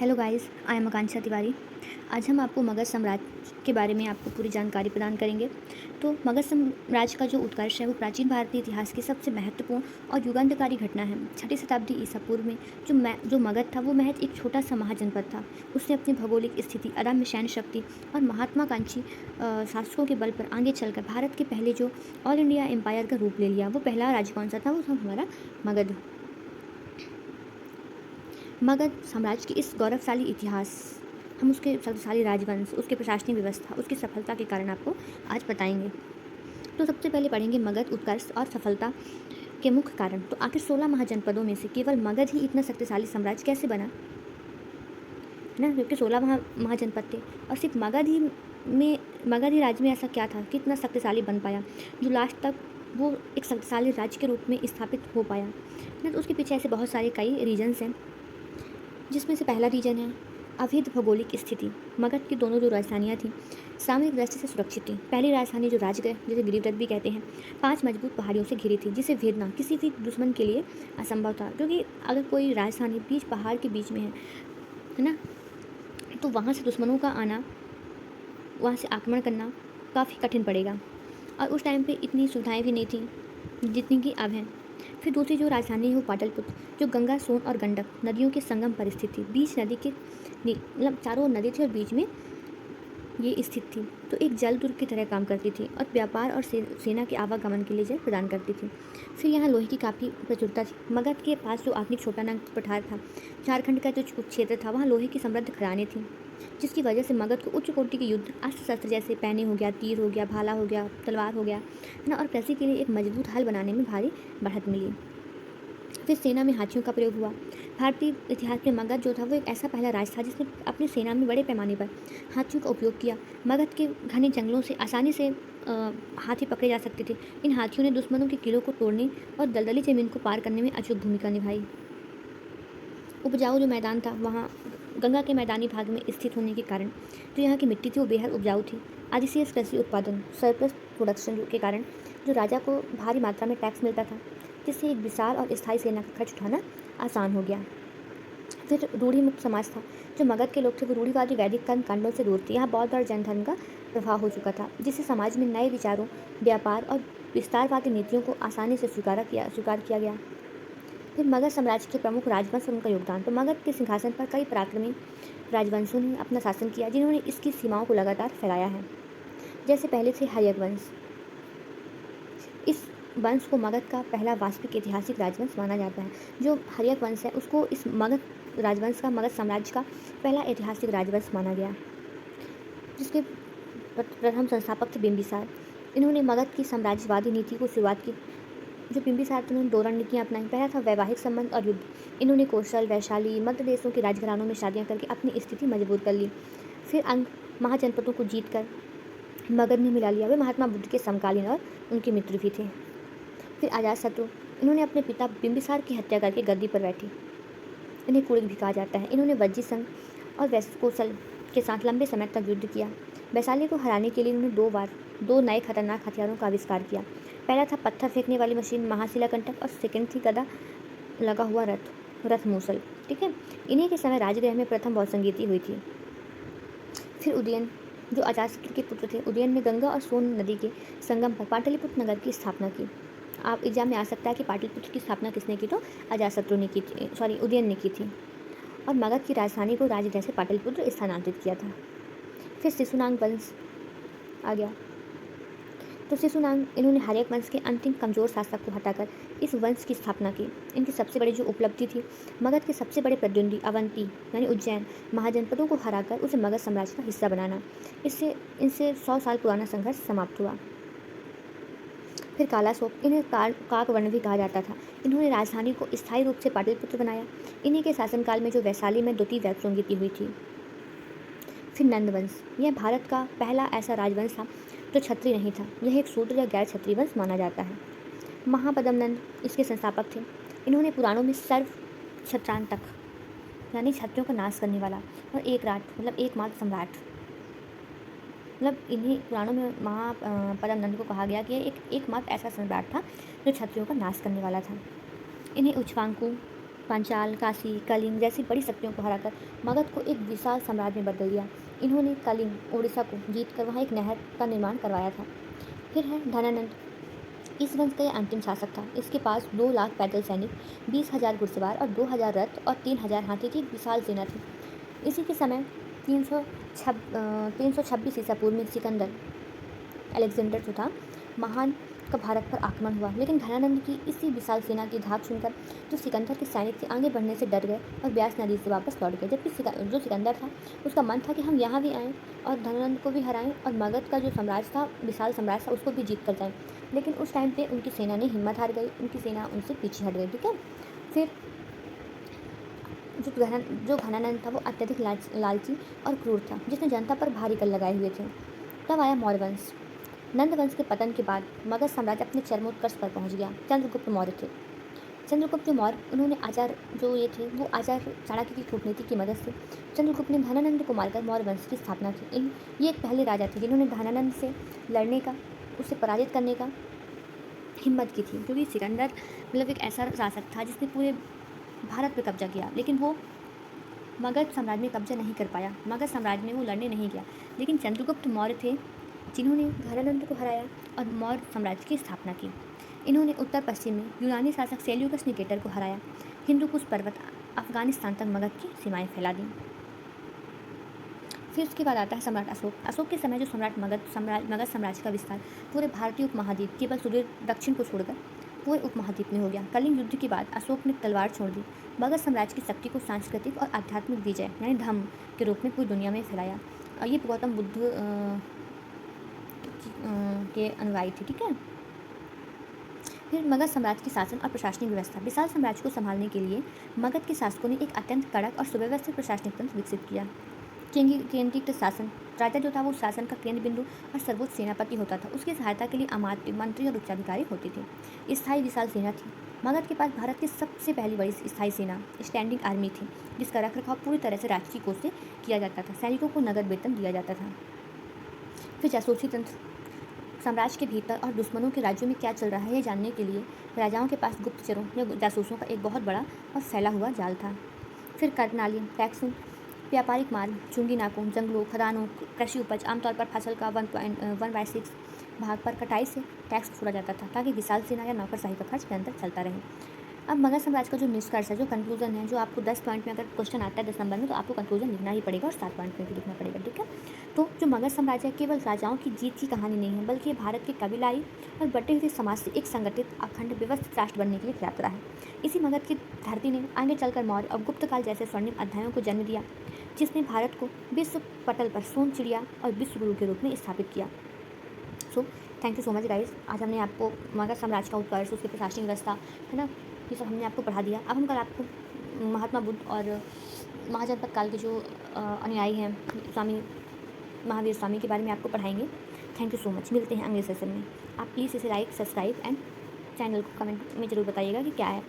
Hello guys, I am आकांक्षा तिवारी। आज हम आपको मगध साम्राज्य के बारे में आपको पूरी जानकारी प्रदान करेंगे। तो मगध साम्राज्य का जो उत्कर्ष है वो प्राचीन भारतीय इतिहास की सबसे महत्वपूर्ण और युगांतकारी घटना है। 6ठी शताब्दी ईसा पूर्व में जो मगध था वो महज एक छोटा सा महाजनपद था। उसने अपनी भौगोलिक स्थिति, अदम्य सैन्य शक्ति और महात्माकांक्षी शासकों के बल पर आगे चलकर भारत के पहले जो ऑल इंडिया एम्पायर का रूप ले लिया। वो पहला राज्य कौन सा था? वो था हमारा मगध। मगध साम्राज्य के इस गौरवशाली इतिहास, हम उसके शक्तिशाली राजवंश, उसके प्रशासनिक व्यवस्था, उसकी सफलता के कारण आपको आज बताएंगे। तो सबसे पहले पढ़ेंगे मगध उत्कर्ष और सफलता के मुख्य कारण। तो आखिर 16 महाजनपदों में से केवल मगध ही इतना शक्तिशाली साम्राज्य कैसे बना, है ना? क्योंकि 16 महाजनपद थे और सिर्फ मगध ही राज्य में ऐसा क्या था कि इतना शक्तिशाली बन पाया जो लास्ट तक वो एक शक्तिशाली राज्य के रूप में स्थापित हो पाया, है ना? तो उसके पीछे ऐसे बहुत सारे कई रीजन्स हैं, जिसमें से पहला रीजन है अवैध भौगोलिक स्थिति। मगध की दोनों जो राजधानियाँ थीं सामरिक दृष्टि से सुरक्षित थी। पहली राजधानी जो राजगृह, जिसे गिरिव्रत भी कहते हैं, 5 मजबूत पहाड़ियों से घिरी थी, जिसे भेदना किसी भी दुश्मन के लिए असंभव था। क्योंकि अगर कोई राजधानी बीच पहाड़ के बीच में है ना, तो वहाँ से दुश्मनों का आना, वहाँ से आक्रमण करना काफ़ी कठिन पड़ेगा। और उस टाइम पे इतनी सुविधाएं भी नहीं थी जितनी कि अब हैं। फिर दूसरी जो राजधानी है वो पाटलिपुत्र, जो गंगा, सोन और गंडक नदियों के संगम पर स्थित थी। बीच नदी के मतलब चारों ओर नदी थी और बीच में ये स्थित थी। तो एक जल दुर्ग की तरह काम करती थी और व्यापार और सेना के आवागमन के लिए जल प्रदान करती थी। फिर यहाँ लोहे की काफ़ी प्रचुरता थी। मगध के पास जो आधुनिक छोटानाग पठार था, झारखंड का जो क्षेत्र था, वहाँ लोहे की समृद्ध खदानें थी, जिसकी वजह से मगध को उच्च कोटि के युद्ध अस्त्र शस्त्र जैसे पैने हो गया, तीर हो गया, भाला हो गया, तलवार हो गया, है ना, और कृषि के लिए एक मजबूत हल बनाने में भारी बढ़त मिली। फिर सेना में हाथियों का प्रयोग हुआ। भारतीय इतिहास में मगध जो था वो एक ऐसा पहला राज्य था जिसने अपनी सेना में बड़े पैमाने पर हाथियों का उपयोग किया। मगध के घने जंगलों से आसानी से हाथी पकड़े जा सकते थे। इन हाथियों ने दुश्मनों के किलों को तोड़ने और दलदली जमीन को पार करने में अचूक भूमिका निभाई। उपजाऊ जो मैदान था, वहाँ गंगा के मैदानी भाग में स्थित होने के कारण जो यहाँ की मिट्टी थी वो बेहद उपजाऊ थी। अधिशेष कृषि उत्पादन, सरप्लस प्रोडक्शन के कारण जो राजा को भारी मात्रा में टैक्स मिलता था, जिससे एक विशाल और स्थायी सेना का खर्च उठाना आसान हो गया। फिर रूढ़ी मुक्त समाज था। जो मगध के लोग थे वो रूढ़िवादी वैदिक कर्म कांडों से दूर थे। यहाँ बौद्ध और जैन धर्म का प्रभाव हो चुका था, जिससे समाज में नए विचारों, व्यापार और विस्तारवादी नीतियों को आसानी से स्वीकार किया गया। फिर मगध साम्राज्य के प्रमुख राजवंश और उनका योगदान। तो मगध के सिंहासन पर कई पराक्रमी राजवंशों ने अपना शासन किया, जिन्होंने इसकी सीमाओं को लगातार फैलाया है। जैसे पहले थे हर्यक वंश। इस वंश को मगध का पहला वास्तविक ऐतिहासिक राजवंश माना जाता है। जो हर्यक वंश है उसको इस मगध राजवंश का, मगध साम्राज्य का पहला ऐतिहासिक राजवंश माना गया, जिसके प्रथम संस्थापक थे बिंबिसार। इन्होंने मगध की साम्राज्यवादी नीति को शुरुआत की। जो बिंबिसार थे उन्होंने 2 रणनीतियाँ अपनाई। पहला था वैवाहिक संबंध और युद्ध। इन्होंने कौशल, वैशाली, मध्य देशों के राजघरानों में शादियाँ करके अपनी स्थिति मजबूत कर ली। फिर अंग महाजनपदों को जीतकर मगध में मिला लिया। वे महात्मा बुद्ध के समकालीन और उनके मित्र भी थे। फिर अजातशत्रु, इन्होंने अपने पिता बिंबिसार की हत्या करके गद्दी पर बैठी। इन्हें कुणिक भी कहा जाता है। इन्होंने वज्जी संघ और वैशकोसल के साथ लंबे समय तक युद्ध किया। वैशाली को हराने के लिए उन्होंने 2 नए खतरनाक हथियारों का आविष्कार किया। पहला था पत्थर फेंकने वाली मशीन महाशिला कंटक और सेकंड थी गदा लगा हुआ रथ मूसल। ठीक है, इन्हीं के समय राजगृह में प्रथम बहुसंगीति हुई थी। फिर उदयन, जो अजातशत्रु के पुत्र थे, उदयन में गंगा और सोन नदी के संगम पर पाटलिपुत्र नगर की स्थापना की। आप एग्जाम में आ सकता है कि पाटलिपुत्र की स्थापना किसने की? तो अजातशत्रु ने की थी, उदयन ने की थी। और मगध की राजधानी को राजगृह से पाटलिपुत्र स्थानांतरित किया था। फिर शिशुनाग वंश आ गया। तो शिशुनाग, इन्होंने हर्यक वंश के अंतिम कमजोर शासक को हटाकर इस वंश की स्थापना की। इनकी सबसे बड़ी जो उपलब्धि थी, मगध के सबसे बड़े प्रतिद्वंदी अवंती यानी उज्जैन महाजनपदों को हराकर उसे मगध साम्राज्य का हिस्सा बनाना। इनसे 100 साल पुराना संघर्ष समाप्त हुआ। फिर कालाशोक, इन्हें काकवर्ण भी कहा जाता था। इन्होंने राजधानी को स्थायी रूप से पाटलिपुत्र बनाया। इन्हीं के शासनकाल में जो वैशाली में द्वितीय वैक्षुंगीति हुई थी। फिर नंदवंश, यह भारत का पहला ऐसा राजवंश था जो क्षत्रिय नहीं था। यह एक शूद्र या गैर क्षत्रिय वंश माना जाता है। महापद्मनंद इसके संस्थापक थे। इन्होंने पुराणों में सर्व क्षत्रांतक यानी क्षत्रियों का नाश करने वाला और एकराट मतलब एकमात्र सम्राट, मतलब इन्हीं पुराणों में महापद्मनंद को कहा गया कि यह एकमात्र ऐसा सम्राट था जो क्षत्रियों का नाश करने वाला था। इन्हें उच्छवांकु पांचाल, काशी, कलिंग जैसी बड़ी शक्तियों को हराकर मगध को एक विशाल साम्राज्य में बदल दिया। इन्होंने कलिंग उड़ीसा को जीतकर वहाँ एक नहर का निर्माण करवाया था। फिर है धनानंद। इस वंश का यह अंतिम शासक था। इसके पास 2 लाख पैदल सैनिक, 20,000 घुड़सवार और 2,000 रथ और 3,000 हाथी की एक विशाल सेना थी। इसी के समय 326 ईसा पूर्व में सिकंदर अलेक्जेंडर जो था महान का भारत पर आक्रमण हुआ, लेकिन धनानंद की इसी विशाल सेना की धाक सुनकर जो सिकंदर के सैनिक थे आगे बढ़ने से डर गए और ब्यास नदी से वापस लौट गए। जबकि जो सिकंदर था उसका मन था कि हम यहाँ भी आएँ और धनानंद को भी हराएं और मगध का जो साम्राज्य था, विशाल साम्राज्य था, उसको भी जीत कर जाएँ। लेकिन उस टाइम पे उनकी सेना ने हिम्मत हार गई, उनकी सेना उनसे पीछे हट गई। ठीक है। फिर जो घनानंद था वो अत्यधिक लालची और क्रूर था, जिसने जनता पर भारी कर लगाए हुए थे। तब आया मौर्य वंश। नंद वंश के पतन के बाद मगध साम्राज्य अपने चरमोत्कर्ष पर पहुंच गया। चंद्रगुप्त मौर्य थे। चंद्रगुप्त मौर्य उन्होंने आचार्य चाणक्य की कूटनीति की मदद से चंद्रगुप्त ने धनानंद को मारकर मौर्य वंश की स्थापना की। ये एक पहले राजा थे जिन्होंने धनानंद से लड़ने का, उसे पराजित करने का हिम्मत की थी, क्योंकि सिकंदर मतलब एक ऐसा शासक था जिसने पूरे भारत पर कब्जा किया, लेकिन वो मगध साम्राज्य में कब्जा नहीं कर पाया। मगध साम्राज्य में वो लड़ने नहीं गया। लेकिन चंद्रगुप्त मौर्य थे जिन्होंने धनानंद को हराया और मौर्य साम्राज्य की स्थापना की। इन्होंने उत्तर पश्चिम में यूनानी शासक सेल्यूकस निकेटर को हराया। हिंदू कुश पर्वत अफगानिस्तान तक मगध की सीमाएं फैला दी। फिर उसके बाद आता है सम्राट अशोक। अशोक के समय जो मगध साम्राज्य का विस्तार पूरे भारतीय उपमहाद्वीप केवल सूर्य दक्षिण को छोड़कर पूरे उपमहाद्वीप में हो गया। कलिंग युद्ध के बाद अशोक ने तलवार छोड़ दी। मगध साम्राज्य की शक्ति को सांस्कृतिक और आध्यात्मिक विजय यानी धम्म के रूप में पूरी दुनिया में फैलाया। और ये गौतम बुद्ध के अनुयायी थे। ठीक है। फिर मगध साम्राज्य की शासन और प्रशासनिक व्यवस्था। विशाल साम्राज्य को संभालने के लिए मगध के शासकों ने एक अत्यंत कड़क और सुव्यवस्थित प्रशासनिक तंत्र विकसित किया। केंद्रीकृत शासन। राजा जो था वो शासन का केंद्र बिंदु और सर्वोच्च सेनापति होता था। उसकी सहायता के लिए अमात्य, मंत्री और उच्चाधिकारी होते थे। स्थायी विशाल सेना थी। मगध के पास भारत की सबसे पहली बड़ी स्थायी सेना स्टैंडिंग आर्मी थी, जिसका रखरखाव पूरी तरह से राजकीय कोष से किया जाता था। सैनिकों को नगद वेतन दिया जाता था। फिर जासूसी तंत्र। साम्राज्य के भीतर और दुश्मनों के राज्यों में क्या चल रहा है यह जानने के लिए राजाओं के पास गुप्तचरों या जासूसों का एक बहुत बड़ा और फैला हुआ जाल था। फिर कर्नालियन टैक्सिंग। व्यापारिक मार्ग, चुंगी नाकों, जंगलों, खदानों, कृषि उपज, आमतौर पर फसल का 1/6 भाग पर कटाई से टैक्स छोड़ा जाता था, ताकि विशाल सेना या नौकरशाही का खर्च निरंतर चलता रहे। अब मगध साम्राज्य का जो निष्कर्ष है, जो कंक्लूजन है, जो आपको 10 पॉइंट में अगर क्वेश्चन आता है 10 नंबर में, तो आपको कंक्लूजन लिखना ही पड़ेगा और 7 पॉइंट में भी लिखना पड़ेगा। ठीक है। तो जो मगध साम्राज्य है केवल राजाओं की जीत की कहानी नहीं है, बल्कि ये भारत के कबीलाई और बटे हुए समाज से एक संगठित, अखंड, व्यवस्थित राष्ट्र बनने की एक यात्रा है। इसी मगध की धरती ने आगे चलकर मौर्य और गुप्त काल जैसे स्वर्णिम अध्यायों को जन्म दिया, जिसने भारत को विश्व पटल पर सोन चिड़िया और विश्व गुरु के रूप में स्थापित किया। So thank you so much guys. आज हमने आपको मगध साम्राज्य का उत्कर्ष, उसकी प्रशासनिक व्यवस्था, है ना, ये सब हमने आपको पढ़ा दिया। अब हम कल आपको महात्मा बुद्ध और महाजनपद काल के जो अनुयायी हैं स्वामी महावीर स्वामी के बारे में आपको पढ़ाएंगे। Thank you so much. मिलते हैं अगले सेशन में। आप प्लीज़ इसे लाइक, सब्सक्राइब एंड चैनल को कमेंट में ज़रूर बताइएगा कि क्या है।